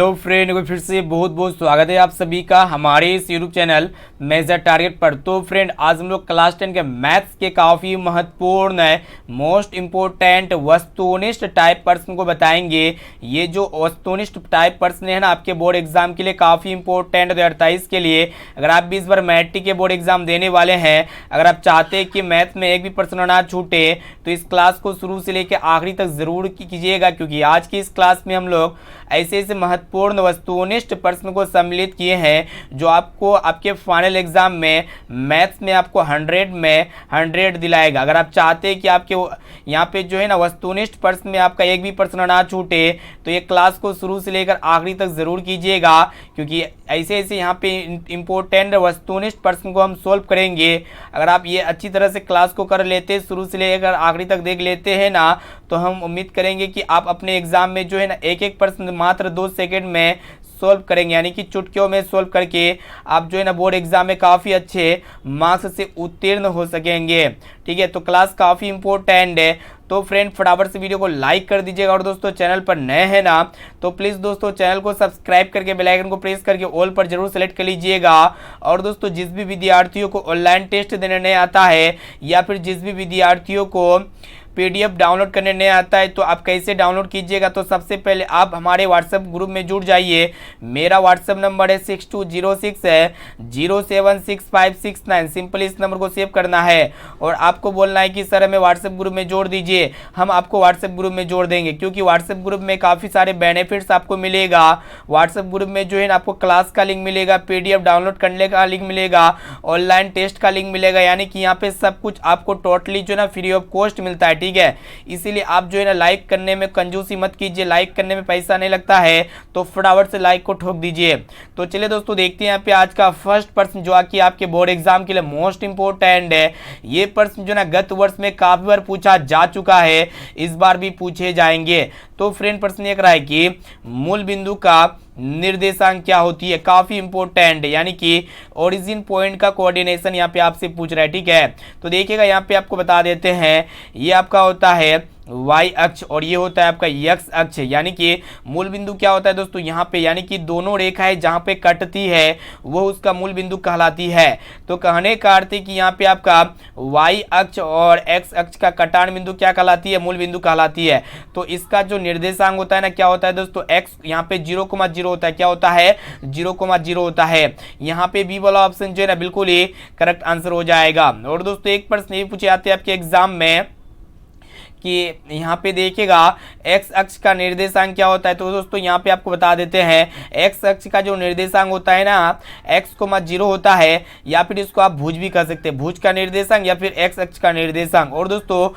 तो फ्रेंड को फिर से बहुत बहुत स्वागत है आप सभी का हमारे इस यूट्यूब चैनल मेजर टारगेट पर। तो फ्रेंड आज हम लोग क्लास 10 के मैथ्स के काफ़ी महत्वपूर्ण है मोस्ट इम्पोर्टेंट वस्तुनिष्ठ टाइप प्रश्न को बताएंगे। ये जो वस्तुनिष्ठ टाइप प्रश्न है ना आपके बोर्ड एग्जाम के लिए काफ़ी इंपॉर्टेंट 2028 के लिए। अगर आप भी इस बार मैट्रिक के बोर्ड एग्जाम देने वाले हैं, अगर आप चाहते हैं कि मैथ में एक भी प्रश्न ना छूटे तो इस क्लास को शुरू से लेकर आखिरी तक जरूर कीजिएगा, क्योंकि आज की इस क्लास में हम लोग ऐसे ऐसे महत्वपूर्ण वस्तुनिष्ठ प्रश्न को सम्मिलित किए हैं जो आपको आपके फाइनल एग्जाम में मैथ्स में आपको 100 में 100 दिलाएगा। अगर आप चाहते हैं कि आपके यहाँ पे जो है ना वस्तुनिष्ठ प्रश्न में आपका एक भी प्रश्न ना छूटे तो ये क्लास को शुरू से लेकर आखिरी तक जरूर कीजिएगा, क्योंकि ऐसे ऐसे यहाँ पे इंपॉर्टेंट वस्तुनिष्ठ प्रश्न को हम सोल्व करेंगे। अगर आप ये अच्छी तरह से क्लास को कर लेते, शुरू से लेकर आखिरी तक देख लेते हैं ना, तो हम उम्मीद करेंगे कि आप अपने एग्जाम में जो है ना एक एक प्रश्न मात्र 2 सेकंड में सोल्व करेंगे, यानी कि चुटकियों में सोल्व करके आप जो है ना बोर्ड एग्जाम में काफ़ी अच्छे मार्क्स से उत्तीर्ण हो सकेंगे। ठीक है, तो क्लास काफ़ी इंपॉर्टेंट है। तो फ्रेंड फटाफट से वीडियो को लाइक कर दीजिएगा, और दोस्तों चैनल पर नए हैं ना तो प्लीज़ दोस्तों चैनल को सब्सक्राइब करके बेल आइकन को प्रेस करके ऑल पर जरूर सेलेक्ट कर लीजिएगा। और दोस्तों जिस भी विद्यार्थियों को ऑनलाइन टेस्ट देने नहीं आता है या फिर जिस भी विद्यार्थियों को PDF डाउनलोड करने नहीं आता है तो आप कैसे डाउनलोड कीजिएगा, तो सबसे पहले आप हमारे व्हाट्सएप ग्रुप में जुड़ जाइए। मेरा व्हाट्सएप नंबर है 6206 है 076569। सिंपल इस नंबर को सेव करना है और आपको बोलना है कि सर हमें व्हाट्सएप ग्रुप में जोड़ दीजिए। हम आपको व्हाट्सएप ग्रुप में जोड़ देंगे, क्योंकि व्हाट्सएप ग्रुप में काफ़ी सारे बेनिफिट्स आपको मिलेगा। व्हाट्सएप ग्रुप में जो है ना आपको क्लास का लिंक मिलेगा, PDF डाउनलोड करने का लिंक मिलेगा, ऑनलाइन टेस्ट का लिंक मिलेगा, यानी कि यहाँ पे सब कुछ आपको टोटली जो है ना फ्री ऑफ कॉस्ट मिलता है। ठीक है, इसीलिए आप जो है ना लाइक करने में कंजूसी मत कीजिए, लाइक करने में पैसा नहीं लगता है, तो फटाफट से लाइक को ठोक दीजिए। तो चलिए दोस्तों देखते हैं यहाँ पे आज का फर्स्ट प्रश्न जो कि आपके बोर्ड एग्जाम के लिए मोस्ट इंपोर्टेंट है। ये प्रश्न जो ना गत वर्ष में काफी बार पूछा जा चुका है, इस बार भी पूछे जाएंगे। तो फ्रेंड प्रश्न ये रहा है कि मूल बिंदु का निर्देशांक क्या होती है। काफी इंपॉर्टेंट, यानी कि ओरिजिन पॉइंट का कोऑर्डिनेशन यहाँ पे आपसे पूछ रहा है। ठीक है, तो देखिएगा यहाँ पे आपको बता देते हैं, ये आपका होता है y अक्ष और ये होता है आपका x अक्ष। यानी कि मूल बिंदु क्या होता है दोस्तों यहाँ पे, यानी कि दोनों रेखाएं जहाँ पे कटती है वो उसका मूल बिंदु कहलाती है। तो कहने का अर्थ है कि यहाँ पे आपका y अक्ष और x अक्ष का कटान बिंदु क्या कहलाती है, मूल बिंदु कहलाती है। तो इसका जो निर्देशांक होता है ना क्या होता है दोस्तों, x यहाँ पे 0,0 होता है। क्या होता है, 0,0 होता है। यहाँ पे बी वाला ऑप्शन जो है ना बिल्कुल ही करेक्ट आंसर हो जाएगा। और दोस्तों एक प्रश्न ये पूछे जाते हैं आपके एग्जाम में कि यहाँ पे देखिएगा x अक्ष का निर्देशांक क्या होता है। तो दोस्तों यहाँ पे आपको बता देते हैं, x अक्ष का जो निर्देशांक होता है ना x,0 होता है, या फिर इसको आप भुज भी कह सकते हैं, भुज का निर्देशांक या फिर x अक्ष का निर्देशांक। और दोस्तों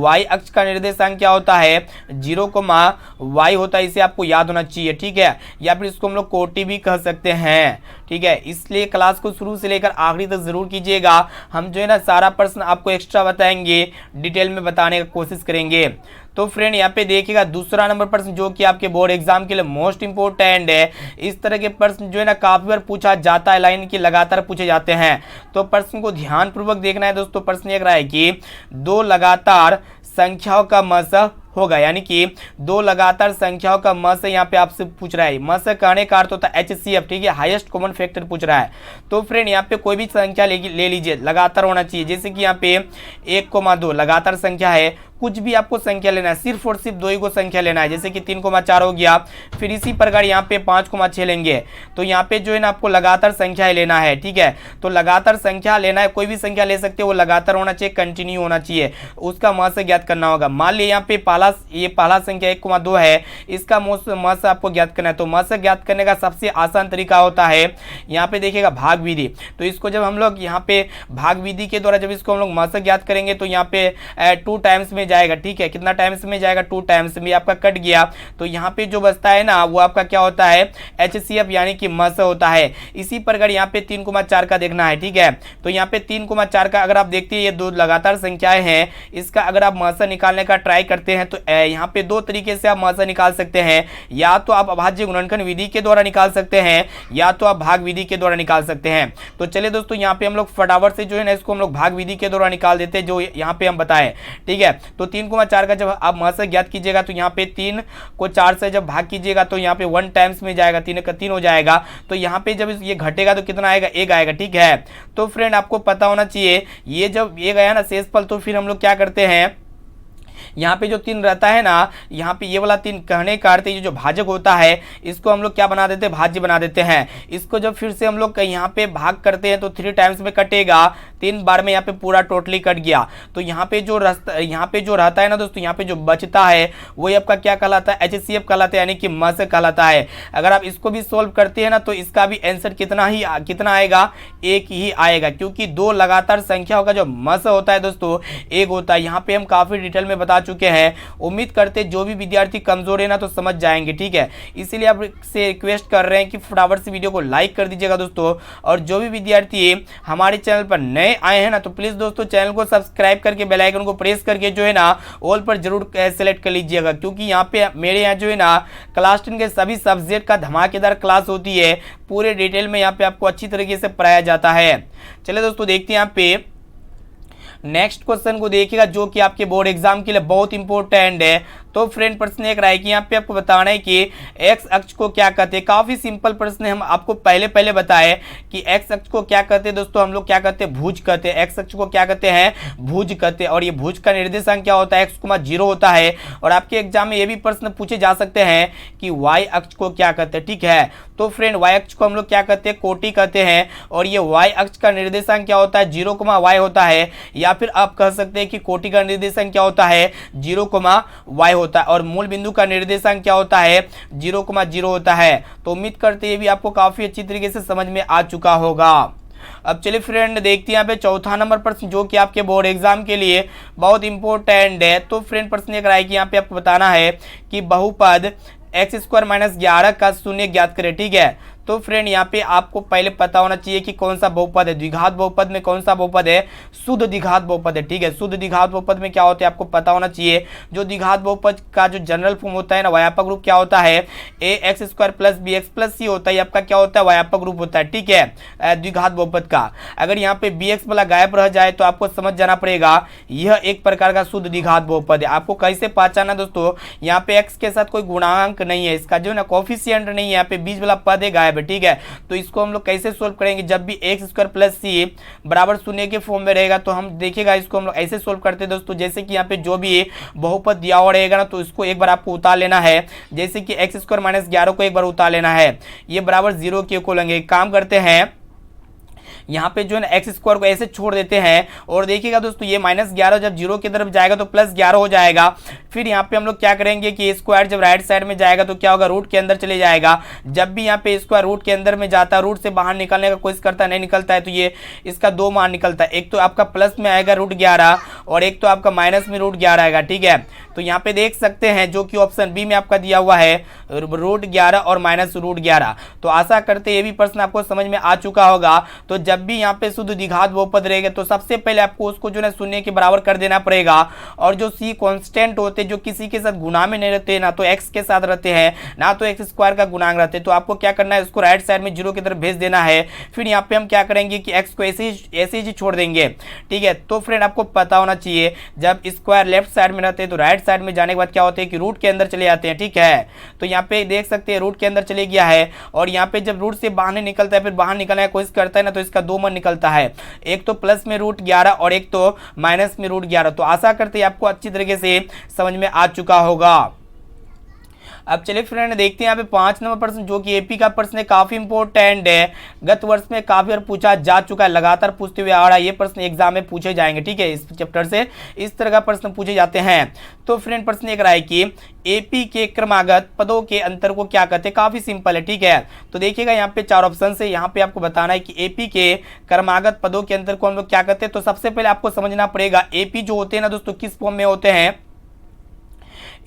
y अक्ष का निर्देशांक क्या होता है, 0,y होता है, इसे आपको याद होना चाहिए। ठीक है, या फिर इसको हम लोग कोटि भी कह सकते हैं। ठीक है, इसलिए क्लास को शुरू से लेकर आखिरी तक जरूर कीजिएगा। हम जो है ना सारा प्रश्न आपको एक्स्ट्रा बताएंगे, डिटेल में बताने का कोशिश करेंगे। तो फ्रेंड यहाँ पे देखिएगा दूसरा नंबर प्रश्न जो कि आपके बोर्ड एग्जाम के लिए मोस्ट इंपोर्टेंट है। इस तरह के प्रश्न जो है ना काफी बार पूछा जाता है, लाइन की लगातार पूछे जाते हैं, तो प्रश्न को ध्यान पूर्वक देखना है दोस्तों। प्रश्न ये रहा है कि दो लगातार संख्याओं का मस होगा, यानी कि दो लगातार संख्याओं का मस यहाँ पे आपसे पूछ रहा है। मस कहने का अर्थ होता है HCF। ठीक है, हाईएस्ट कॉमन फैक्टर पूछ रहा है। तो फ्रेंड यहाँ पे कोई भी संख्या ले लीजिए, लगातार होना चाहिए। जैसे कि यहाँ पे 1,2 लगातार संख्या है, कुछ भी आपको संख्या लेना है, सिर्फ और सिर्फ 2 ही को संख्या लेना है। जैसे कि 3,4 हो गया, फिर इसी प्रकार यहाँ पे 5,6 लेंगे। तो यहाँ पे जो है ना आपको लगातार संख्या लेना है। ठीक है, तो लगातार संख्या लेना है, कोई भी संख्या ले सकते हो, वो लगातार होना चाहिए, कंटिन्यू होना चाहिए, उसका मस ज्ञात करना होगा। मान लिया यहाँ पे पहला संख्या 1,2 है, इसका मस आपको ज्ञात करना है। तो मस ज्ञात करने का सबसे आसान तरीका होता है यहाँ पे देखिएगा भाग विधि। तो इसको जब हम लोग यहाँ पे भाग विधि के द्वारा जब इसको हम लोग मस ज्ञात करेंगे तो यहाँ पे 2 टाइम्स में जाएगा। ठीक है, कितना टाइम्स में जाएगा, 2 टाइम्स में आपका कट गया। तो यहाँ पे जो बचता है ना वो आपका क्या होता है, HCF यानी कि मस होता है। इसी प्रकार यहाँ पे 3,4 का देखना है। ठीक है, तो यहाँ पे 3,4 का अगर आप देखते हैं ये 2 लगातार संख्याएं हैं, इसका अगर आप मस निकालने का ट्राई करते हैं तो तो यहाँ पे दो तरीके से आप महसा निकाल सकते हैं, या तो आप अभाज्य गुणनखंड विधि के द्वारा निकाल सकते हैं या तो आप भाग विधि के द्वारा निकाल सकते हैं। तो चलिए दोस्तों यहाँ पे हम लोग फटाफट से जो है ना इसको हम लोग भाग विधि के द्वारा निकाल देते हैं जो यहाँ पे हम बताएं, ठीक है। तो 3,4 का जब आप महसा ज्ञात कीजिएगा तो यहाँ पे 3 को 4 से जब भाग कीजिएगा तो यहाँ पे 1 टाइम्स में जाएगा, 3 का 3 हो जाएगा। तो यहाँ पे जब ये घटेगा तो कितना आएगा, 1 आएगा, ठीक है। तो फ्रेंड आपको पता होना चाहिए ये जब 1 आया ना शेषफल, तो फिर हम लोग क्या करते हैं, यहाँ पे जो 3 रहता है ना, यहाँ पे ये वाला 3 कहने का अर्थ जो भाजक होता है इसको हम लोग क्या बना देते हैं, भाज्य बना देते हैं। इसको जब फिर से हम लोग यहाँ पे भाग करते हैं तो 3 टाइम्स में कटेगा, 3 बार में यहाँ पे पूरा टोटली कट गया। तो यहाँ पे जो रहता है ना दोस्तों, यहाँ पे जो बचता है वही आपका क्या कहलाता है, HCF कहलाता है, यानी कि महस कहलाता है। अगर आप इसको भी सोल्व करते हैं ना तो इसका भी आंसर कितना आएगा, 1 ही आएगा, क्योंकि 2 लगातार संख्याओं का जो महस होता है दोस्तों 1 होता है। यहाँ पे हम काफी डिटेल में बता चुके हैं। उम्मीद करते जो भी विद्यार्थी कमजोर है ना तो समझ जाएंगे, ठीक है। इसीलिए आपसे रिक्वेस्ट कर रहे हैं कि फटाफट से वीडियो को लाइक कर दीजिएगा दोस्तों। और जो भी विद्यार्थी हमारे चैनल पर नए आए हैं ना तो प्लीज दोस्तों चैनल को सब्सक्राइब करके बेल आइकन को प्रेस करके जो है ना ऑल पर जरूर सेलेक्ट कर लीजिएगा, क्योंकि यहाँ पे मेरे यहाँ जो है ना क्लास 10 के सभी सब्जेक्ट का धमाकेदार क्लास होती है, पूरे डिटेल में यहाँ पे आपको अच्छी तरीके से पढ़ाया जाता है। चलिए दोस्तों देखते हैं यहाँ पे नेक्स्ट क्वेश्चन को देखिएगा जो कि आपके बोर्ड एग्जाम के लिए बहुत इंपॉर्टेंट है। तो फ्रेंड प्रश्न एक रहा है कि यहाँ पे आपको बताना है कि एक्स अक्ष को क्या कहते हैं। काफी सिंपल प्रश्न है, हम आपको पहले बताए कि एक्स अक्ष को क्या कहते हैं दोस्तों, हम लोग क्या कहते हैं, भुज कहते हैं। एक्स अक्ष को क्या कहते हैं, भुज कहते हैं। और ये भुज का निर्देशांक क्या होता है, x,0 होता है। और आपके एग्जाम में ये भी प्रश्न पूछे जा सकते हैं कि वाई अक्ष को क्या कहते हैं, ठीक है। तो फ्रेंड वाई अक्ष को हम लोग क्या कहते हैं, कोटि कहते हैं। और ये वाई अक्ष का निर्देशांक क्या होता है, 0,y होता है। या फिर आप कह सकते हैं कि कोटि का निर्देशांक क्या होता है, 0,y होता है। और मूल बिंदु का निर्देशांक क्या होता है, 0,0 होता है। तो उम्मीद करते हैं भी आपको काफी अच्छी तरीके से समझ में आ चुका होगा। अब चलिए फ्रेंड देखते हैं यहाँ पे चौथा नंबर प्रश्न जो कि आपके बोर्ड एग्जाम के लिए बहुत इंपॉर्टेंट है। तो फ्रेंड प्रश्न एक रहा है कि यहाँ पे आपको बताना है कि बहुपद x² - 11 का शून्य ज्ञात करें, ठीक है। तो फ्रेंड यहाँ पे आपको पहले पता होना चाहिए कि कौन सा बहुपद है। द्विघात बहुपद में कौन सा बहुपद है, शुद्ध द्विघात बहुपद है, ठीक है। शुद्ध द्विघात बहुपद में क्या होता है आपको पता होना चाहिए। जो द्विघात बहुपद का जो जनरल फॉर्म होता है ना, व्यापक रूप क्या होता है, ax² + bx + c होता है। आपका क्या होता है, व्यापक रूप होता है, ठीक है, द्विघात बहुपद का। अगर यहाँ पे bx वाला गायब रह जाए तो आपको समझ जाना पड़ेगा यह एक प्रकार का शुद्ध द्विघात बहुपद है। आपको कैसे पहचाना दोस्तों, यहाँ पे x के साथ कोई गुणांक नहीं है, इसका जो है ना कोफिशिएंट नहीं है, यहाँ पे बीच वाला पद है गायब, ठीक है। तो इसको हम लोग कैसे सोल्व करेंगे, जब भी x² + c बराबर 0 के फॉर्म में रहेगा तो हम देखेगा इसको हम लोग ऐसे सोल्व करते हैं दोस्तों। जैसे कि यहाँ पे जो भी बहुपद दिया हुआ रहेगा ना तो इसको एक बार आपको उतार लेना है। जैसे कि x² - 11 को एक बार उतार लेना है, ये बराबर 0 के को लेंगे। काम करते हैं यहाँ पे जो है ना x² को ऐसे छोड़ देते हैं। और देखिएगा दोस्तों ये -11 जब 0 की तरफ जाएगा तो +11 हो जाएगा। फिर यहाँ पे हम लोग क्या करेंगे कि स्क्वायर जब राइट साइड में जाएगा तो क्या होगा, रूट के अंदर चले जाएगा। जब भी यहाँ पे स्क्वायर रूट के अंदर में जाता है, रूट से बाहर निकलने का कोशिश करता है, नहीं निकलता है, तो ये इसका 2 मान निकलता है। एक तो आपका प्लस में आएगा √11 और एक तो आपका माइनस में √11 आएगा, ठीक है। तो यहाँ पे देख सकते हैं जो कि ऑप्शन बी में आपका दिया हुआ है √11 और -√11। तो आशा करते ये भी प्रश्न आपको समझ में आ चुका होगा। तो जब भी यहाँ पे शुद्ध द्विघात बहुपद रहेगा तो सबसे पहले आपको उसको जो है शून्य के बराबर कर देना पड़ेगा। और जो सी कांस्टेंट होते जो किसी के साथ गुणा में नहीं रहते, ना तो x के साथ रहते हैं ना तो x² का गुणांक रहते, तो आपको क्या करना है, उसको राइट साइड में 0 की तरफ भेज देना है। फिर यहाँ पे हम क्या करेंगे कि x को ऐसे ही छोड़ देंगे, ठीक है। तो फ्रेंड आपको पता होना चाहिए जब स्क्वायर लेफ्ट साइड में रहते हैं तो राइट साइड में जाने के बाद क्या होते हैं कि रूट के अंदर चले जाते हैं, ठीक है। तो यहाँ पे देख सकते हैं रूट के अंदर चले गया है। और यहाँ पे जब रूट से बाहर निकलता है, फिर बाहर निकलने की कोशिश करता है ना, तो इसका 2 मान निकलता है, एक तो प्लस में √11 और एक तो माइनस में √11। तो आशा करते हैं आपको अच्छी तरीके से समझ में आ चुका होगा। अब चलिए फ्रेंड देखते हैं यहाँ पे 5 नंबर प्रश्न जो कि एपी का प्रश्न है, काफी इंपॉर्टेंट है। गत वर्ष में काफी बार पूछा जा चुका है, लगातार पूछते हुए आ रहा है। ये प्रश्न एग्जाम में पूछे जाएंगे, ठीक है। इस चैप्टर से इस तरह का प्रश्न पूछे जाते हैं। तो फ्रेंड प्रश्न एक रहा है कि एपी के क्रमागत पदों के अंतर को क्या कहते हैं। काफी सिंपल है, ठीक है। तो देखिएगा यहाँ पे 4 ऑप्शन है, यहाँ पे आपको बताना है कि एपी के क्रमागत पदों के अंतर को हम लोग क्या कहते हैं। तो सबसे पहले आपको समझना पड़ेगा एपी जो होते हैं ना दोस्तों किस फॉर्म में होते हैं।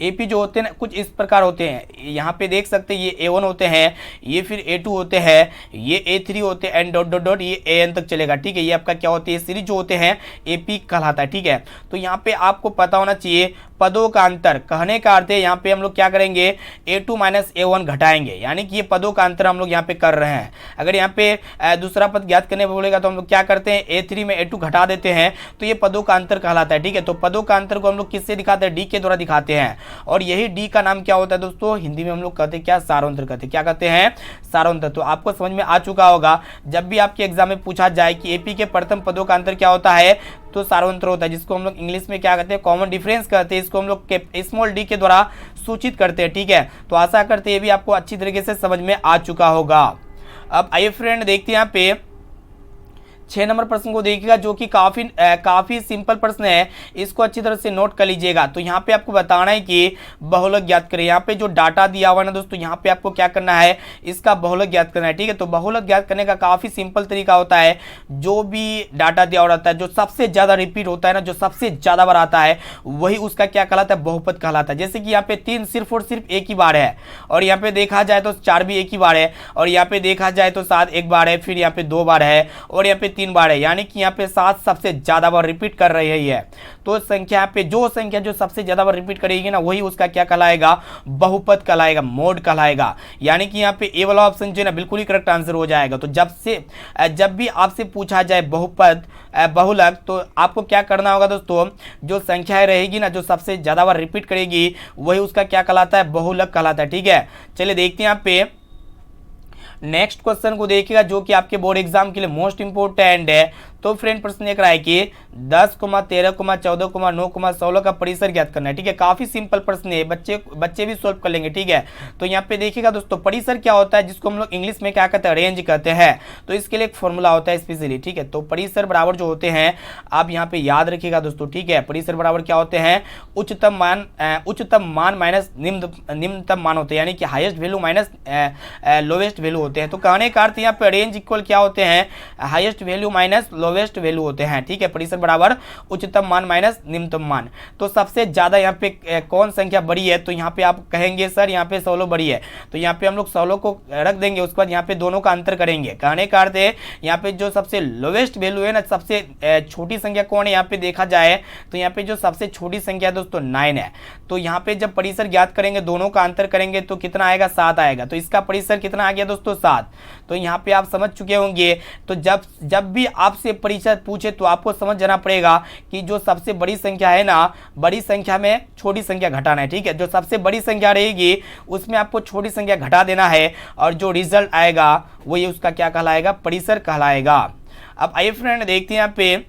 एपी जो होते हैं ना कुछ इस प्रकार होते हैं, यहाँ पे देख सकते हैं ये A1 होते हैं, ये फिर A2 होते हैं, ये A3 होते हैं एंड डॉट डॉट डॉट ये AN तक चलेगा, ठीक है। ये आपका क्या होती है सीरीज जो होते हैं एपी कहलाता है, ठीक है। तो यहाँ पे आपको पता होना चाहिए पदों का अंतर, कहने का अर्थ है यहाँ पे हम लोग क्या करेंगे A2 माइनस A1 घटाएंगे, यानी कि ये पदों का अंतर हम लोग यहाँ पे कर रहे हैं। अगर यहाँ पे दूसरा पद ज्ञात करने बोलेगा तो हम लोग क्या करते हैं A3 में A2 घटा देते हैं, तो ये पदों का अंतर कहलाता है, ठीक है। तो पदों का अंतर को हम लोग किससे दिखाते हैं, डी के द्वारा दिखाते हैं, और यही डी का नाम क्या होता है दोस्तों, हिंदी में हम लोग कहते हैं क्या, सारोंतर कहते हैं, क्या कहते हैं, सारोंतर। तो आपको समझ में आ चुका होगा, जब भी आपके एग्जाम में पूछा जाए कि एपी के प्रथम पदों का अंतर क्या होता है, तो सारोंतर होता है, जिसको हम लोग इंग्लिश में क्या कहते हैं, कॉमन डिफरेंस कहते हैं। इसको हम लोग स्मॉल डी के द्वारा सूचित करते हैं, ठीक है। तो आशा करते हैं ये भी आपको अच्छी तरीके से समझ में आ चुका होगा। अब आइए फ्रेंड देखते हैं यहाँ पे 6 नंबर प्रश्न को देखिएगा, जो कि काफी सिंपल प्रश्न है, इसको अच्छी तरह से नोट कर लीजिएगा। तो यहाँ पे आपको बताना है कि बहुलक ज्ञात करें। यहाँ पे जो डाटा दिया हुआ है ना दोस्तों, यहाँ पे आपको क्या करना है, इसका बहुलक ज्ञात करना है, ठीक है। तो बहुलक ज्ञात करने का काफी सिंपल तरीका होता है, जो भी डाटा दिया हुआ रहता है, जो सबसे ज्यादा रिपीट होता है ना, जो सबसे ज्यादा बार आता है, वही उसका क्या कहलाता है, बहुपद कहलाता है। जैसे कि यहाँ पे 3 सिर्फ और सिर्फ एक ही बार है, और यहाँ पे देखा जाए तो 4 भी एक ही बार है, और यहाँ पे देखा जाए तो 7 एक बार है, फिर यहाँ पे 2 बार है, और यहाँ पे 3 बार है, यानी कि यहाँ पे 7 सबसे ज्यादा बार रिपीट कर रही है। तो संख्या पे जो संख्या जो सबसे ज्यादा बार रिपीट करेगी ना, वही उसका क्या कहलाएगा, बहुपद कहलाएगा, मोड कहलाएगा। यानी कि यहाँ पे ए वाला ऑप्शन जो है ना बिल्कुल ही करेक्ट आंसर हो जाएगा। तो जब भी आपसे पूछा जाए बहुपद बहुलक, तो आपको क्या करना होगा दोस्तों, जो संख्या रहेगी ना, जो सबसे ज्यादा बार रिपीट करेगी, वही उसका क्या कहलाता है, बहुलक कहलाता है, ठीक है। चलिए देखते हैं यहाँ पे नेक्स्ट क्वेश्चन को देखिएगा, जो कि आपके बोर्ड एग्जाम के लिए मोस्ट इंपोर्टेंट है। तो फ्रेंड प्रश्न देख रहा है कि 10, 13, 14, 9, 16 का परिसर ज्ञात करना है, ठीक है। काफी सिंपल प्रश्न है, बच्चे भी सॉल्व कर लेंगे, ठीक है। तो यहाँ पे देखिएगा दोस्तों, परिसर क्या होता है, जिसको हम लोग इंग्लिश में क्या कहते हैं, रेंज कहते हैं। तो इसके लिए एक फॉर्मूला होता है स्पेशली, ठीक है। तो परिसर बराबर जो होते हैं, आप यहाँ पे याद रखिएगा दोस्तों, ठीक है। परिसर बराबर क्या होते हैं, उच्चतम मान माइनस निम्नतम मान होते हैं, यानी कि highest value minus lowest value होते हैं। तो कहने का अर्थ यहाँ पे रेंज इक्वल क्या होते हैं, highest value minus lowest value होते हैं, ठीक है। परिसर बराबर उच्चतम मान माइनस निम्नतम मान। तो सबसे ज्यादा यहाँ पे कौन संख्या बड़ी है, तो यहाँ पे आप कहेंगे सर यहाँ पे 16 बड़ी है, तो यहाँ पे हम लोग 16 को रख देंगे, उसके बाद यहाँ पे दोनों का अंतर करेंगे। कहने का अर्थ है यहाँ पे जो सबसे लोवेस्ट वैल्यू है ना, सबसे छोटी संख्या कौन है, यहाँ पे देखा जाए तो यहाँ पे जो सबसे छोटी संख्या दोस्तों 9 है। तो यहाँ पे जब परिसर ज्ञात करेंगे, दोनों का अंतर करेंगे, तो कितना आएगा, 7 आएगा। तो इसका परिसर कितना आ गया दोस्तों, 7। तो यहाँ पे आप समझ चुके होंगे। तो जब भी आपसे परिसर पूछे, तो आपको समझ जाना पड़ेगा कि जो सबसे बड़ी संख्या है ना, बड़ी संख्या में छोटी संख्या घटाना है, ठीक है। जो सबसे बड़ी संख्या रहेगी, उसमें आपको छोटी संख्या घटा देना है, और जो रिजल्ट आएगा वही उसका क्या कहलाएगा, परिसर कहलाएगा। अब आइए फ्रेंड देखते हैं यहाँ पे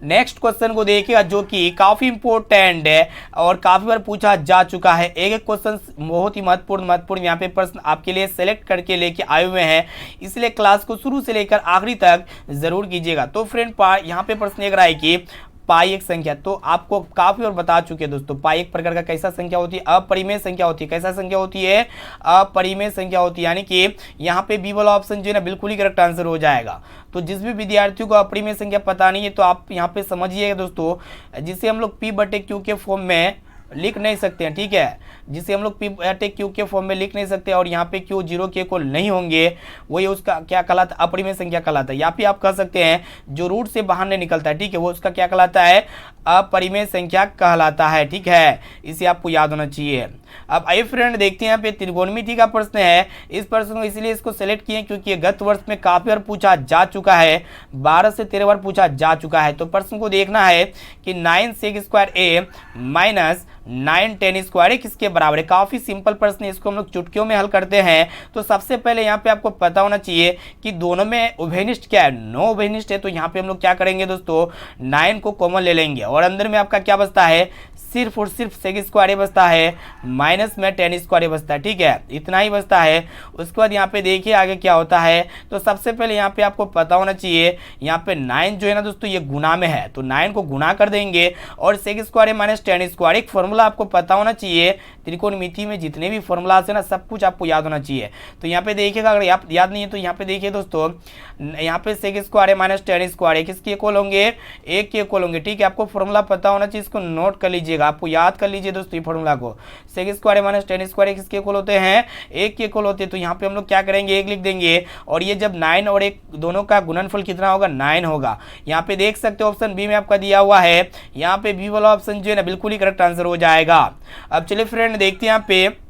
नेक्स्ट क्वेश्चन को देखिएगा, जो कि काफी इंपॉर्टेंट है और काफी बार पूछा जा चुका है। एक क्वेश्चन बहुत ही महत्वपूर्ण यहाँ पे प्रश्न आपके लिए सेलेक्ट करके लेके आए हुए हैं, इसलिए क्लास को शुरू से लेकर आखिरी तक जरूर कीजिएगा। तो फ्रेंड यहाँ पे प्रश्न देख रहा है कि पाई एक संख्या, तो आपको काफी और बता चुके हैं दोस्तों, पाई एक प्रकार का कैसा संख्या होती है, अपरिमेय संख्या होती है। कैसा संख्या होती है, अपरिमेय संख्या होती है। यानी कि यहाँ पे बी वाला ऑप्शन जो है ना बिल्कुल ही करेक्ट आंसर हो जाएगा। तो जिस भी विद्यार्थियों को अपरिमेय संख्या पता नहीं है, तो आप यहाँ पे समझिएगा दोस्तों, जिसे हम लोग P/Q के फॉर्म में लिख नहीं सकते हैं, ठीक है। जिसे हम लोग P/Q के फॉर्म में लिख नहीं सकते, और यहाँ पे Q 0 के इक्वल नहीं होंगे, वही उसका क्या कहलाता है, अपरिमेय संख्या कहलाता है। या फिर आप कह सकते हैं जो रूट से बाहर नहीं निकलता है, ठीक है, वो उसका क्या कहलाता है, अपरिमेय संख्या कहलाता है, ठीक है। इसे आपको याद होना चाहिए। अब आइए फ्रेंड देखते हैं यहाँ पे त्रिकोणमिति का प्रश्न है। इस प्रश्न को इसलिए इसको सेलेक्ट किए क्योंकि गत वर्ष में काफी बार पूछा जा चुका है, 12 से 13 बार पूछा जा चुका है। तो प्रश्न को देखना है कि 9 sec स्क्वायर ए माइनस 9 tan स्क्वायर किसके बराबर है। काफी सिंपल प्रश्न है, इसको हम लोग चुटकियों में हल करते हैं। तो सबसे पहले यहाँ पे आपको पता होना चाहिए कि दोनों में उभयनिष्ठ क्या है, नो उभयनिष्ठ है। तो यहाँ पे हम लोग क्या करेंगे दोस्तों, 9 को कॉमन ले लेंगे, और अंदर में आपका क्या बचता है, सिर्फ और सिर्फ सेक स्क्वायर बचता है, माइनस में tan स्क्वायर बचता है, ठीक है, इतना ही बचता है। उसके बाद यहाँ पे देखिए आगे क्या होता है। तो सबसे पहले यहाँ पे आपको पता होना चाहिए, यहाँ पे 9 जो है ना दोस्तों, ये गुना में है, तो 9 को गुना कर देंगे, और sec square minus tan square एक फॉर्मूला आपको पता होना चाहिए। त्रिकोणमिति में जितने भी फॉर्मूलास है ना, सब कुछ आपको याद होना चाहिए। तो यहाँ पे देखिएगा, अगर याद नहीं है तो यहाँ पे देखिए दोस्तों, यहाँ पे sec square minus tan square किसके इक्वल होंगे, 1 के इक्वल होंगे, ठीक है। आपको फॉर्मूला पता होना चाहिए, इसको नोट कर लीजिएगा। लीजिएगा, आपको याद कर लीजिए दोस्तों ये फॉर्मूला को। Sec square minus tan square किसके इक्वल होते हैं, 1 के इक्वल होते हैं। तो यहाँ पे हम लोग क्या करेंगे, 1 लिख देंगे, और ये जब 9 और 1 दोनों का गुणनफल कितना होगा, 9 होगा। यहाँ पे देख सकते हो ऑप्शन बी में आपका दिया हुआ है, यहाँ पे बी वाला ऑप्शन जो है ना बिल्कुल ही करेक्ट आंसर हो जाएगा। अब चलिए फ्रेंड देखते हैं यहाँ पे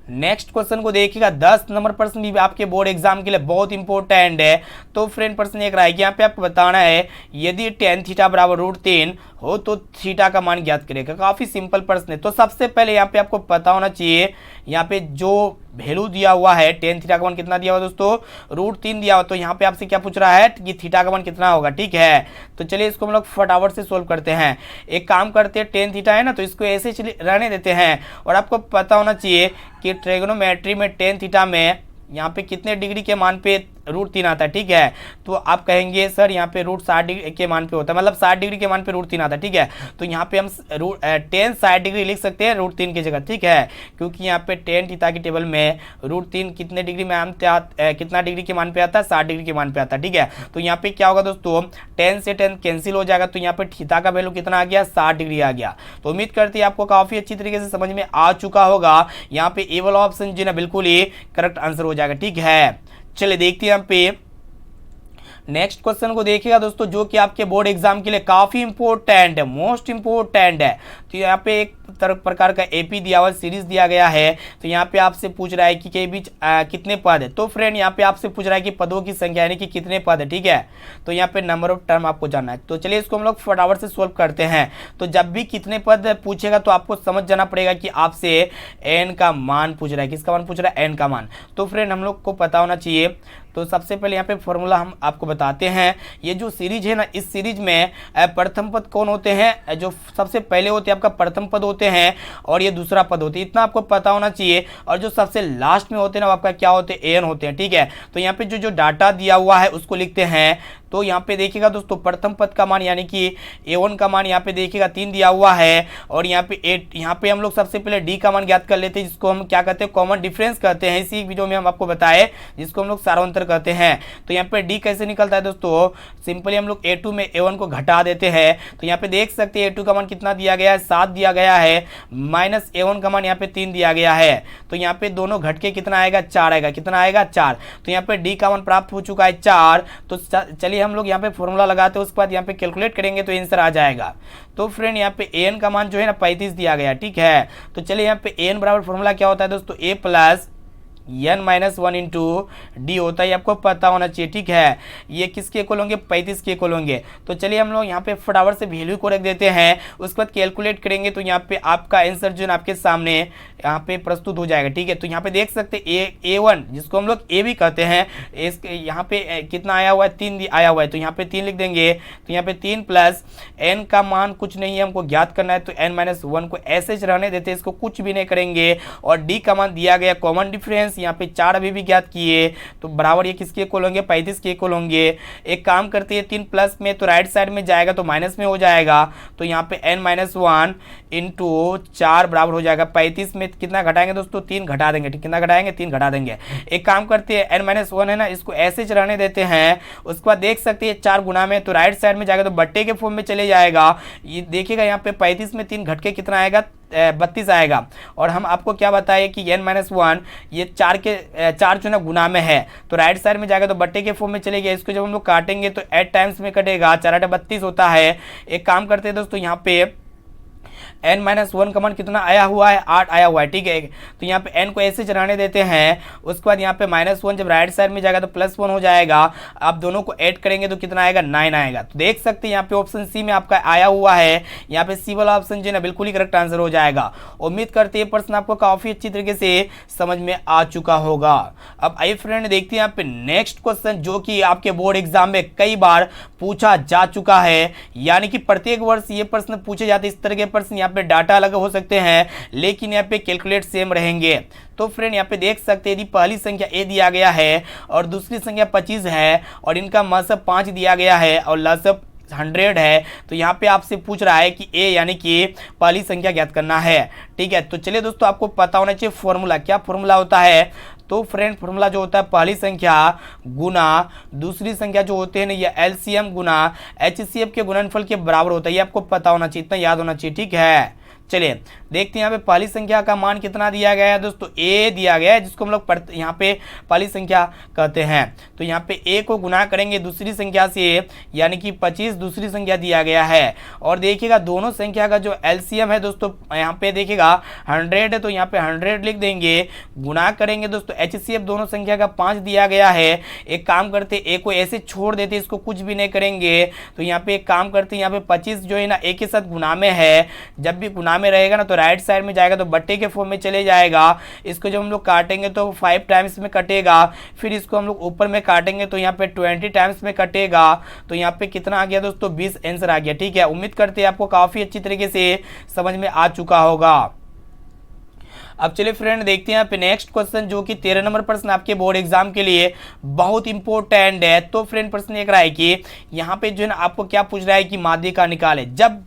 नेक्स्ट क्वेश्चन को देखिएगा। 10 नंबर प्रश्न भी आपके बोर्ड एग्जाम के लिए बहुत इंपॉर्टेंट है। तो फ्रेंड प्रश्न एक रहा है कि यहाँ पे आपको बताना है यदि tan थीटा बराबर √3 हो तो थीटा का मान ज्ञात करेगा। काफी सिंपल प्रश्न है। तो सबसे पहले यहाँ पे आपको पता होना चाहिए, यहाँ पे जो वैल्यू दिया हुआ है tan थीटा का मान कितना दिया हुआ दोस्तों, √3 दिया हुआ। तो यहाँ पे आपसे क्या पूछ रहा है कि थीटा का मान कितना होगा, ठीक है। तो चलिए इसको हम लोग फटाफट से सोल्व करते हैं। एक काम करते हैं, tan थीटा है ना, तो इसको ऐसे रहने देते हैं। और आपको पता होना चाहिए कि ट्रिग्नोमेट्री में tan थीटा में यहाँ पे कितने डिग्री के मान पे √3 आता है, ठीक है। तो आप कहेंगे सर यहाँ पे √60 डिग्री के मान पे होता है, मतलब 60 डिग्री के मान पे √3 आता है, ठीक है। तो यहाँ पे हम tan 60 डिग्री लिख सकते हैं √3 की जगह, ठीक है, क्योंकि यहाँ पे tan थीटा की टेबल में √3 कितने डिग्री में कितना डिग्री के मान पे आता है, 60 डिग्री के मान पे आता है, ठीक है। तो यहाँ पे क्या होगा दोस्तों, tan से tan कैंसिल हो जाएगा, तो यहाँ पे थीटा का वैल्यू कितना आ गया, 60 डिग्री आ गया। तो उम्मीद करती है आपको काफी अच्छी तरीके से समझ में आ चुका होगा। यहाँ पे ए वाला ऑप्शन जो है ना बिल्कुल ही करेक्ट आंसर हो जाएगा, ठीक है। चलिए देखते हैं यहाँ पे नेक्स्ट क्वेश्चन को देखिएगा दोस्तों, जो कि आपके बोर्ड एग्जाम के लिए काफी इंपॉर्टेंट है, मोस्ट इंपॉर्टेंट है। तो यहाँ पे एक प्रकार का एपी दिया हुआ सीरीज दिया गया है। तो यहाँ पे आपसे पूछ रहा है कि के बीच कितने पद है। तो फ्रेंड यहाँ पे आपसे पूछ रहा है कि पदों की संख्या यानी कि कितने पद है, ठीक है। तो यहाँ पे नंबर ऑफ टर्म आपको जानना है। तो चलिए इसको हम लोग फटाफट से सोल्व करते हैं। तो जब भी कितने पद पूछेगा तो आपको समझ जाना पड़ेगा कि आपसे एन का मान पूछ रहा है। किसका मान पूछ रहा है, एन का मान। तो फ्रेंड हम लोग को पता होना चाहिए। तो सबसे पहले यहाँ पे फॉर्मूला हम आपको बताते हैं। ये जो सीरीज है ना, इस सीरीज में प्रथम पद कौन होते हैं, जो सबसे पहले होते हैं आपका प्रथम पद होते हैं, और ये दूसरा पद होते हैं, इतना आपको पता होना चाहिए। और जो सबसे लास्ट में होते हैं ना, आपका क्या होते हैं, एन होते हैं, ठीक है। तो यहाँ पे जो डाटा दिया हुआ है उसको लिखते हैं। तो यहाँ पे देखिएगा दोस्तों, प्रथम पद का मान यानी कि A1 का मान यहाँ पे देखिएगा 3 दिया हुआ है, और यहाँ पे 8, यहाँ पे हम लोग सबसे पहले D का मान ज्ञात कर लेते हैं, जिसको हम क्या कहते हैं, कॉमन डिफरेंस कहते हैं। इसी वीडियो में हम आपको बताए, जिसको हम लोग सारांतर कहते हैं। तो यहाँ पे D कैसे निकलता है दोस्तों, सिंपली हम लोग A2 में A1 को घटा देते हैं। तो यहाँ पे देख सकते हैं A2 का मान कितना दिया गया है, 7 दिया गया है, माइनस A1 का मान यहाँ पे 3 दिया गया है। तो यहाँ पे दोनों घट के कितना आएगा, 4 आएगा। कितना आएगा, 4। तो यहाँ पे D का मान प्राप्त हो चुका है 4। तो चलिए हम लोग यहाँ पे फॉर्मूला लगाते हैं, उसके बाद यहाँ पे कैलकुलेट करेंगे तो आंसर आ जाएगा। तो फ्रेंड यहाँ पे an का मान जो है ना 35 दिया गया, ठीक है। तो चलिए यहाँ पे an बराबर फॉर्मूला क्या होता है दोस्तों, a plus n-1 into D होता है, आपको पता होना चाहिए, ठीक है। ये किसके इक्वल होंगे, 35 के इक्वल होंगे। तो चलिए हम लोग यहाँ पे फटाफट से वैल्यू को रख देते हैं, उसके बाद कैलकुलेट करेंगे तो यहाँ पे आपका आंसर जो है आपके सामने यहाँ पे प्रस्तुत हो जाएगा, ठीक है। तो यहाँ पे देख सकते हैं A1 जिसको हम लोग ए भी कहते हैं, यहाँ पे कितना आया हुआ है, 3 आया हुआ है। तो यहाँ पे 3 लिख देंगे। तो यहाँ पे 3 प्लस n का मान कुछ नहीं है, हमको ज्ञात करना है। तो n-1 को ऐसे रहने देते, इसको कुछ भी नहीं करेंगे। और d का मान दिया गया कॉमन डिफरेंस, यहाँ पे 4 अभी भी ज्ञात किए, तो बराबर ये किसके इक्वल होंगे, 35 के इक्वल होंगे। एक काम करते हैं, 3 प्लस में तो राइट साइड में जाएगा तो माइनस में हो जाएगा। तो यहाँ पे n-1 इंटू 4 बराबर हो जाएगा 35 में कितना घटाएंगे दोस्तों, 3 घटा देंगे, ठीक, कितना घटाएंगे, 3 घटा देंगे। एक काम करते हैं, n-1 है ना, इसको ऐसे रहने देते हैं। उसके बाद देख सकते हैं 4 गुना में तो राइट साइड में जाएगा तो बट्टे के फॉर्म में चले जाएगा। ये देखिएगा यहाँ पे 35 में 3 घट के कितना आएगा, 32 आएगा। और हम आपको क्या बताए कि n-1 ये 4 जो ना गुना में है, तो राइट साइड में जाएगा तो बट्टे के फॉर्म में चले गया। इसको जब हम लोग काटेंगे तो 8 टाइम्स में कटेगा, 4 8 32 होता है। एक काम करते हैं दोस्तों, यहाँ पे n-1 का मान कितना आया हुआ है, 8 आया हुआ है, ठीक है। तो यहाँ पे n को ऐसे चलाने देते हैं। उसके बाद यहाँ पे -1 जब राइट साइड में जाएगा तो +1 हो जाएगा। आप दोनों को ऐड करेंगे तो कितना आएगा, 9 आएगा। तो देख सकते हैं यहाँ पे ऑप्शन सी में आपका आया हुआ है। यहाँ पे सी वाला ऑप्शन जो है ना बिल्कुल ही करेक्ट आंसर हो जाएगा। उम्मीद करते हैं प्रश्न आपको काफी अच्छी तरीके से समझ में आ चुका होगा। अब आइए फ्रेंड देखते हैं यहाँ पे नेक्स्ट क्वेश्चन, जो कि आपके बोर्ड एग्जाम में कई बार पूछा जा चुका है, यानी कि प्रत्येक वर्ष ये प्रश्न पूछे जाते हैं। इस तरह के प्रश्न यहाँ पे डाटा अलग हो सकते हैं, लेकिन यहाँ पे कैलकुलेट सेम रहेंगे। तो फ्रेंड यहाँ पे देख सकते हैं, यदि पहली संख्या a दिया गया है और दूसरी संख्या 25 है और इनका महत्व 5 दिया गया है और लसागु 100 है, तो यहाँ पे आपसे पूछ रहा है कि a यानी कि पहली संख्या ज्ञात करना है, ठीक है। तो चलिए दोस्तों, आपको पता होना चाहिए फॉर्मूला, क्या फॉर्मूला होता है। तो फ्रेंड फॉर्मूला जो होता है पहली संख्या गुना दूसरी संख्या जो होते हैं ना ये एलसीएम गुना एचसीएफ के गुणनफल के बराबर होता है। ये आपको पता होना चाहिए, इतना याद होना चाहिए, ठीक है। चलिए देखते हैं यहाँ पे पहली संख्या का मान कितना दिया गया है दोस्तों, ए दिया गया है, जिसको हम लोग यहाँ पे पहली संख्या कहते हैं। तो यहाँ पे ए को गुना करेंगे दूसरी संख्या से, यानी कि 25 दूसरी संख्या दिया गया है। और देखिएगा दोनों संख्या का जो एलसीएम है दोस्तों, यहाँ पे देखिएगा 100 है तो यहाँ पे 100 लिख देंगे, गुना करेंगे दोस्तों एचसीएफ दोनों संख्या का 5 दिया गया है। एक काम करते ए को ऐसे छोड़ देते, इसको कुछ भी नहीं करेंगे। तो यहाँ पे एक काम करते यहाँ पे 25 जो है ना ए के साथ गुना में है, जब भी गुना में रहेगा ना तो राइट साइड में जाएगा तो बट्टे के फॉर्म में चले जाएगा। इसको जब हम लोग काटेंगे तो 5 टाइम्स में कटेगा, फिर इसको हम लोग ऊपर में काटेंगे तो यहाँ पे 20 टाइम्स में कटेगा। तो यहाँ पे कितना आ गया दोस्तों, 20 आंसर आ गया, ठीक है। उम्मीद करते हैं आपको काफी अच्छी तरीके से समझ में आ चुका होगा। अब चलिए फ्रेंड देखते हैं यहाँ पे नेक्स्ट क्वेश्चन, जो कि 13 नंबर प्रश्न आपके बोर्ड एग्जाम के लिए बहुत इंपॉर्टेंट है। तो फ्रेंड प्रश्न देख रहा है कि यहाँ पे जो है ना आपको क्या पूछ रहा है कि माध्यिका निकाले। जब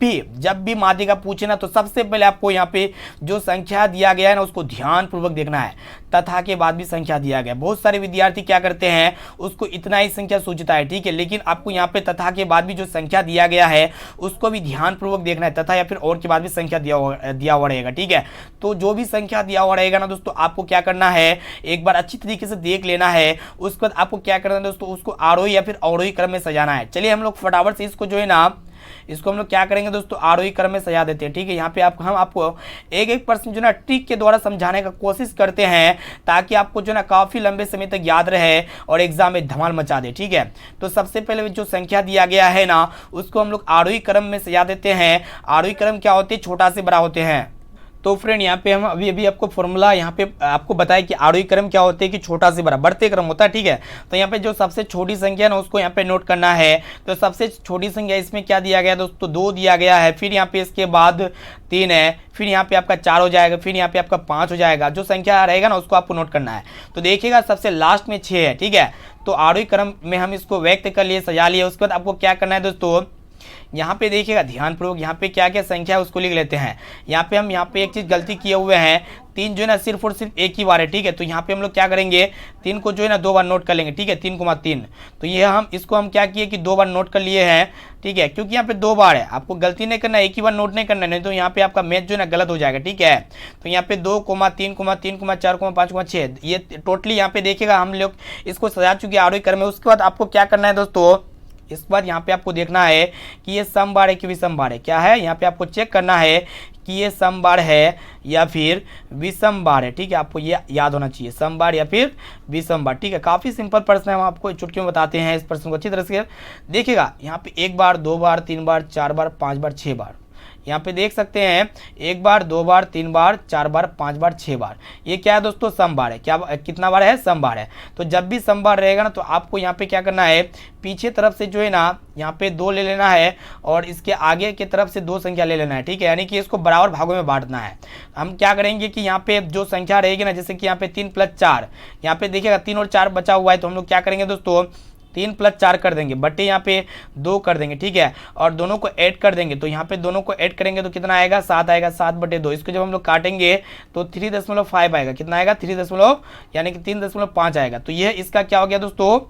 भी माध्यिका पूछे ना तो सबसे पहले आपको यहाँ पे जो संख्या दिया गया है ना उसको ध्यान पूर्वक देखना है। तथा के बाद भी संख्या दिया गया, बहुत सारे विद्यार्थी क्या करते हैं उसको इतना ही संख्या सूझता है, ठीक है, लेकिन आपको यहाँ पे तथा के बाद भी जो संख्या दिया गया है उसको भी ध्यान पूर्वक देखना है। तथा या फिर और के बाद भी संख्या दिया हुआ रहेगा, ठीक है। तो जो भी संख्या दिया हुआ रहेगा ना दोस्तों, आपको क्या करना है एक बार अच्छी तरीके से देख लेना है। उसके बाद आपको क्या करना है दोस्तों, उसको आरोही या फिर अवरोही क्रम में सजाना है। चलिए हम लोग फटाफट से इसको जो है ना इसको हम लोग क्या करेंगे दोस्तों, आरोही क्रम में सजा देते हैं, ठीक है। यहाँ पे हम आपको एक एक प्रश्न जो ना ट्रिक के द्वारा समझाने का कोशिश करते हैं, ताकि आपको जो ना काफी लंबे समय तक याद रहे और एग्जाम में धमाल मचा दे, ठीक है। तो सबसे पहले जो संख्या दिया गया है ना उसको हम लोग आरोही क्रम में सजा देते हैं। आरोही क्रम क्या होते हैं, छोटा से बड़ा होते हैं। तो फ्रेंड यहाँ पे हम अभी आपको फॉर्मूला यहाँ पे आपको बताया कि आरोही क्रम क्या होते हैं कि छोटा से बड़ा बढ़ते क्रम होता है, ठीक है। तो यहाँ पे जो सबसे छोटी संख्या है ना उसको यहाँ पे नोट करना है। तो सबसे छोटी संख्या इसमें क्या दिया गया दोस्तों, 2 दिया गया है, फिर यहाँ पे इसके बाद 3 है, फिर यहाँ पे आपका 4 हो जाएगा, फिर यहाँ पे आपका 5 हो जाएगा। जो संख्या रहेगा ना उसको आपको नोट करना है। तो देखिएगा सबसे लास्ट में 6 है, ठीक है। तो आरोही क्रम में हम इसको व्यक्त कर लिए, सजा लिए। उसके बाद आपको क्या करना है दोस्तों, यहाँ पे देखिएगा ध्यानपूर्वक, यहाँ पे क्या क्या संख्या है उसको लिख लेते हैं। यहाँ पे हम एक चीज गलती किए हुए हैं, 3 जो है ना सिर्फ और सिर्फ एक ही बार है, ठीक है। तो यहाँ पे हम लोग क्या करेंगे, 3 को जो है ना 2 बार नोट कर लेंगे, ठीक है, 3,3। तो ये इसको हम क्या किए कि 2 बार नोट कर लिए हैं, ठीक है, क्योंकि यहाँ पे 2 बार है। आपको गलती नहीं करना, एक ही बार नोट नहीं करना, नहीं तो यहाँ पे आपका मैथ जो है ना गलत हो जाएगा, ठीक है। तो यहाँ पे 2, 3, 3, 4, 5, 6 ये टोटली यहाँ पे देखिएगा हम लोग इसको सजा चुके हैं आरोही क्रम में। उसके बाद आपको क्या करना है दोस्तों, इसके बाद यहाँ पे आपको देखना है कि ये सम बार है कि विषम बार है। क्या है, यहाँ पे आपको चेक करना है कि ये सम बार है या फिर विषम बार है, ठीक है। आपको ये याद होना चाहिए, सम बार या फिर विषम बार, ठीक है। काफ़ी सिंपल प्रश्न है, हम आपको चुटकियों में बताते हैं। इस प्रश्न को अच्छी तरह से देखिएगा। यहाँ पे 1 बार, 2 बार, 3 बार, 4 बार, 5 बार, 6 बार। यहाँ पे देख सकते हैं 1 बार, 2 बार, 3 बार, 4 बार, 5 बार, 6 बार। ये क्या है दोस्तों, सम बार है। क्या कितना बार है, सम बार है। तो जब भी सम बार रहेगा ना तो आपको यहाँ पे क्या करना है, पीछे तरफ से जो है ना यहाँ पे 2 ले लेना है और इसके आगे की तरफ से 2 संख्या ले लेना है, ठीक है। यानी कि इसको बराबर भागों में बांटना है। हम क्या करेंगे कि यहाँ पे जो संख्या रहेगी ना, जैसे कि यहाँ पे 3 + 4, यहाँ पे देखिएगा 3 और 4 बचा हुआ है, तो हम लोग क्या करेंगे दोस्तों, 3 + 4 कर देंगे, बटे यहाँ पे 2 कर देंगे, ठीक है। और दोनों को ऐड कर देंगे, तो यहाँ पे दोनों को ऐड करेंगे तो कितना आएगा, 7 आएगा, 7/2। इसको जब हम लोग काटेंगे तो 3.5 आएगा, कितना आएगा, 3 यानी कि 3.5 आएगा। तो यह इसका क्या हो गया दोस्तों,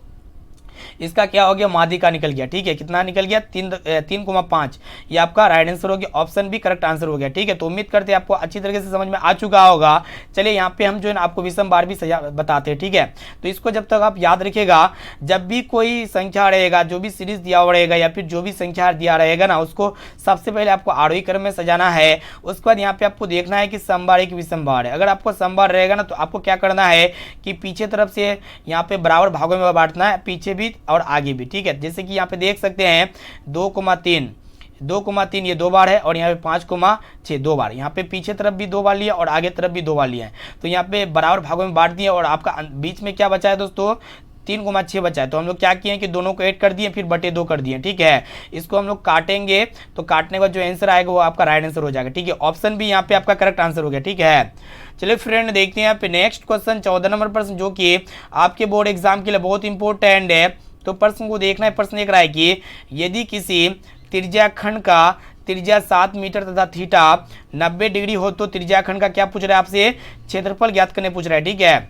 इसका क्या हो गया, माध्यिका निकल गया, ठीक है। कितना निकल गया, 3,5। ये आपका राइट आंसर हो गया, ऑप्शन भी करेक्ट आंसर हो गया, ठीक है। तो उम्मीद करते हैं आपको अच्छी तरीके से समझ में आ चुका होगा। चलिए यहाँ पे हम जो है ना आपको विषम बार भी बताते हैं, ठीक है। तो इसको जब तक आप याद रखिएगा, जब भी कोई संख्या रहेगा, जो भी सीरीज दिया हुआ रहेगा या फिर जो भी संख्या दिया रहेगा ना, उसको सबसे पहले आपको आरोही क्रम में सजाना है। उसके बाद यहाँ पे आपको देखना है कि सम बार है कि विषम बार है। अगर आपको सम बार रहेगा ना तो आपको क्या करना है कि पीछे तरफ से यहाँ पे बराबर भागों में बांटना है, पीछे भी और आगे भी, ठीक है। जैसे कि यहाँ पे देख सकते हैं 2,3 ये 2 बार है और यहाँ पे 5,6 2 बार, यहाँ पे पीछे तरफ भी 2 बार लिया और आगे तरफ भी 2 बार लिया है। तो यहाँ पे बराबर भागों में बांट दिया और आपका बीच में क्या बचा है दोस्तों, 3,6 बचा है। तो हम लोग क्या किए कि दोनों को ऐड कर दिए, फिर बटे 2 कर दिए, ठीक है। इसको हम लोग काटेंगे तो काटने के बाद जो आंसर आएगा वो आपका राइट आंसर हो जाएगा, ठीक है। ऑप्शन भी यहाँ पे आपका करेक्ट आंसर हो गया, ठीक है। चलिए फ्रेंड देखते हैं यहाँ पे नेक्स्ट क्वेश्चन, 14 नंबर प्रश्न, जो कि आपके बोर्ड एग्जाम के लिए बहुत इंपॉर्टेंट है। तो प्रश्न को देखना है। प्रश्न देख रहा है कि यदि किसी त्रिज्याखंड का त्रिज्या 7 मीटर तथा थीटा 90 डिग्री हो तो त्रिज्याखंड का क्या पूछ रहा है आपसे, क्षेत्रफल ज्ञात करने पूछ रहा है, ठीक है।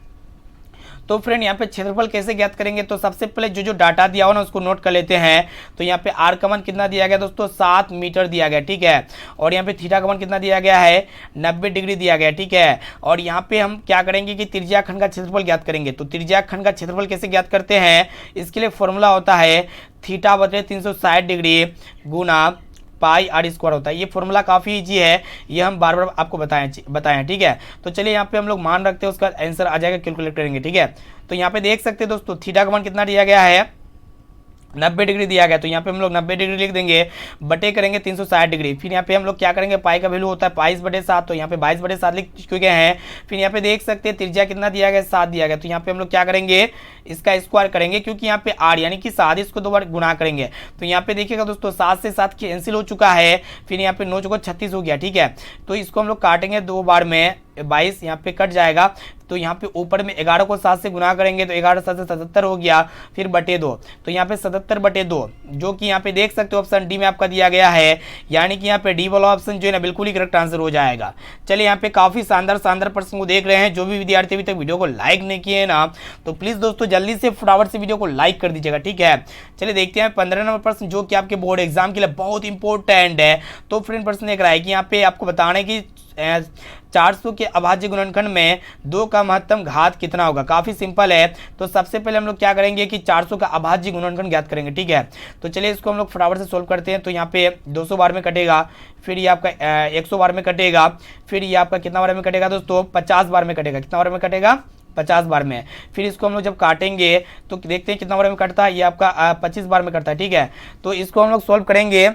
तो फ्रेंड यहाँ पे क्षेत्रफल कैसे ज्ञात करेंगे, तो सबसे पहले जो डाटा दिया हो ना उसको नोट कर लेते हैं। तो यहाँ पे आर का मान कितना दिया गया दोस्तों, 7 मीटर दिया गया, ठीक है। और यहाँ पे थीटा का मान कितना दिया गया है, 90 डिग्री दिया गया, ठीक है। और यहाँ पे हम क्या करेंगे कि त्रिज्या खंड का क्षेत्रफल ज्ञात करेंगे। तो त्रिज्या खंड का क्षेत्रफल कैसे ज्ञात करते हैं, इसके लिए फॉर्मूला होता है थीटा बटे 360 डिग्री गुना पाई आर स्क्वायर होता है। ये फॉर्मूला काफ़ी इजी है, ये हम बार बार आपको बताएं, ठीक है। तो चलिए यहाँ पे हम लोग मान रखते हैं, उसका आंसर आ जाएगा, कैलकुलेट करेंगे, ठीक है। तो यहाँ पे देख सकते हैं दोस्तों थीटा का मान कितना दिया गया है, 90 डिग्री दिया गया। तो यहाँ पे हम लोग 90 डिग्री लिख देंगे, बटे करेंगे 360 डिग्री। फिर यहाँ पे हम लोग क्या करेंगे, पाई का वैल्यू होता है 22/7, तो यहाँ पे 22/7 लिख चुके हैं। फिर यहाँ पे देख सकते हैं त्रिज्या कितना दिया गया, 7 दिया गया। तो यहाँ पे हम लोग क्या करेंगे, इसका स्क्वायर करेंगे, क्योंकि यहाँ पे आर यानी कि 7 इसको 2 बार गुणा करेंगे। तो यहाँ पे देखिएगा दोस्तों 7 से 7 कैंसिल हो चुका है। फिर यहाँ पे 9 चौको 36 हो गया, ठीक है। तो इसको हम लोग काटेंगे 2 बार में, 22 यहाँ पे कट जाएगा। तो यहाँ पे ऊपर में 11 को 7 से गुना करेंगे, तो 11 7 से 77 हो गया, फिर बटे 2। तो यहाँ पे 77/2, जो कि यहाँ पे देख सकते हो ऑप्शन डी में आपका दिया गया है, यानी कि यहाँ पे डी वाला ऑप्शन जो है ना बिल्कुल ही करेक्ट आंसर हो जाएगा। चलिए यहाँ पे काफी शानदार प्रश्न को देख रहे हैं। जो भी विद्यार्थी अभी तक वीडियो को लाइक नहीं किए ना, तो प्लीज दोस्तों जल्दी से फटाफट से वीडियो को लाइक कर दीजिएगा, ठीक है। चलिए देखते हैं 15 नंबर प्रश्न, जो कि आपके बोर्ड एग्जाम के लिए बहुत इंपॉर्टेंट है। तो फ्रेंड प्रश्न एक रहा है कि यहाँ पे आपको बताना है कि 400 के अभाज्य गुणनखंड में 2 का महत्तम घात कितना होगा। काफी सिंपल है। तो सबसे पहले हम लोग क्या करेंगे कि 400 का अभाज्य गुणनखंड ज्ञात करेंगे, ठीक है। तो चलिए इसको हम लोग फटाफट से सोल्व करते हैं। तो यहाँ पे 200 बार में कटेगा, फिर ये आपका 100 बार में कटेगा, फिर ये आपका कितना बार में कटेगा दोस्तों, 50 बार में कटेगा। कितना बार में कटेगा, 50 बार में। फिर इसको हम लोग जब काटेंगे तो देखते हैं कितना बार में कटता है, ये आपका 25 बार में कटता है, ठीक है। तो इसको हम लोग सोल्व करेंगे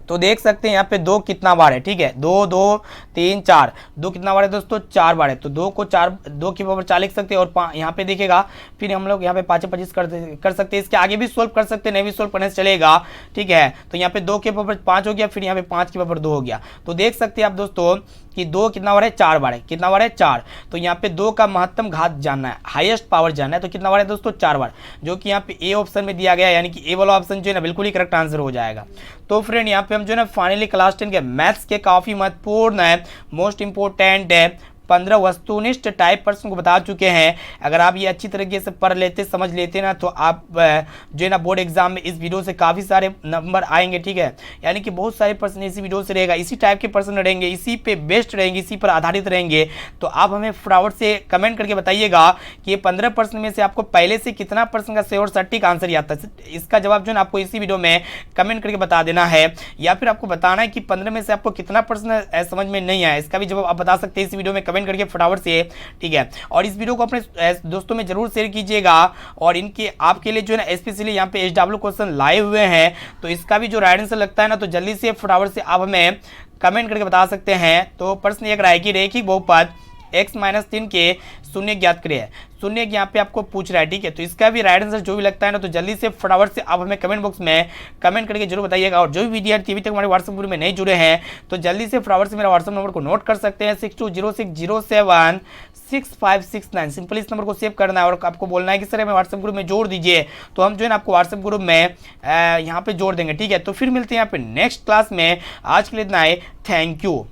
तो देख सकते हैं यहाँ पे 2 कितना बार है, ठीक है। 2 2 3 4, 2 कितना बार है दोस्तों, 4 बार है। तो 2 को 4, 2 की पावर 4 लिख सकते हैं। और यहाँ पे देखिएगा, फिर हम लोग यहाँ पे 5 25 कर सकते हैं। इसके आगे भी सोल्व कर सकते हैं, नहीं भी सोल्व करने से चलेगा, ठीक है। तो यहाँ पे 2 के पावर 5 हो गया, फिर यहाँ पे 5 की पावर 2 हो गया। तो देख सकते हैं आप दोस्तों कि 2 कितना बार है, 4 बार है। कितना बार है, 4। तो यहाँ पे 2 का महत्तम घात जानना है, हाईएस्ट पावर जानना है। तो कितना बार है दोस्तों, 4 बार, जो कि यहाँ पे ए ऑप्शन में दिया गया है, यानी कि ए वाला ऑप्शन जो है ना बिल्कुल ही करेक्ट आंसर हो जाएगा। तो फ्रेंड यहाँ पे हम जो है ना फाइनली क्लास 10 के मैथ्स के काफी महत्वपूर्ण है, मोस्ट इंपोर्टेंट है, 15 वस्तुनिष्ठ टाइप प्रश्न को बता चुके हैं। अगर आप ये अच्छी तरीके से पढ़ लेते, समझ लेते ना, तो आप जो है ना बोर्ड एग्जाम में इस वीडियो से काफ़ी सारे नंबर आएंगे, ठीक है। यानी कि बहुत सारे प्रश्न इसी वीडियो से रहेगा, इसी टाइप के प्रश्न रहेंगे, इसी पे बेस्ड रहेंगे, इसी पर आधारित रहेंगे। तो आप हमें फटाफट से कमेंट करके बताइएगा कि ये 15 प्रश्न में से आपको पहले से कितना प्रश्न का श्योर सटीक आंसर आता है। इसका जवाब जो है ना आपको इसी वीडियो में कमेंट करके बता देना है, या फिर आपको बताना है कि 15 में से आपको कितना प्रश्न समझ में नहीं आया। इसका भी जवाब आप बता सकते हैं इस वीडियो में कमेंट करके फटाफट से, ठीक है। और इस वीडियो को अपने दोस्तों में जरूर शेयर कीजिएगा। और इनके आपके लिए जो है ना स्पेशली यहाँ पे SW क्वेश्चन लाए हुए हैं, तो इसका भी जो राइट आंसर लगता है ना, तो जल्दी से फटाफट से आप हमें कमेंट करके बता सकते हैं। तो प्रश्न एक रहा है कि रेखिक बहुपद x-3 के शून्य ज्ञात करें। शून्य यहाँ पे आपको पूछ रहा है, ठीक है। तो इसका भी राइट आंसर जो भी लगता है ना, तो जल्दी से फटाफट से आप हमें कमेंट बॉक्स में कमेंट करके जरूर बताइएगा। और जो भी विद्यार्थी अभी तक हमारे व्हाट्सएप ग्रुप में नहीं जुड़े हैं, तो जल्दी से फटाफट से मेरा व्हाट्सएप नंबर को नोट कर सकते हैं, 6206076569। सिंपली इस नंबर को सेव करना है और आपको बोलना है कि सर हमें व्हाट्सएप ग्रुप में जोड़ दीजिए। तो हम जो है ना आपको व्हाट्सएप ग्रुप में यहाँ पे जोड़ देंगे, ठीक है। तो फिर मिलते हैं यहाँ पे नेक्स्ट क्लास में। आज के लिए इतना है, थैंक यू।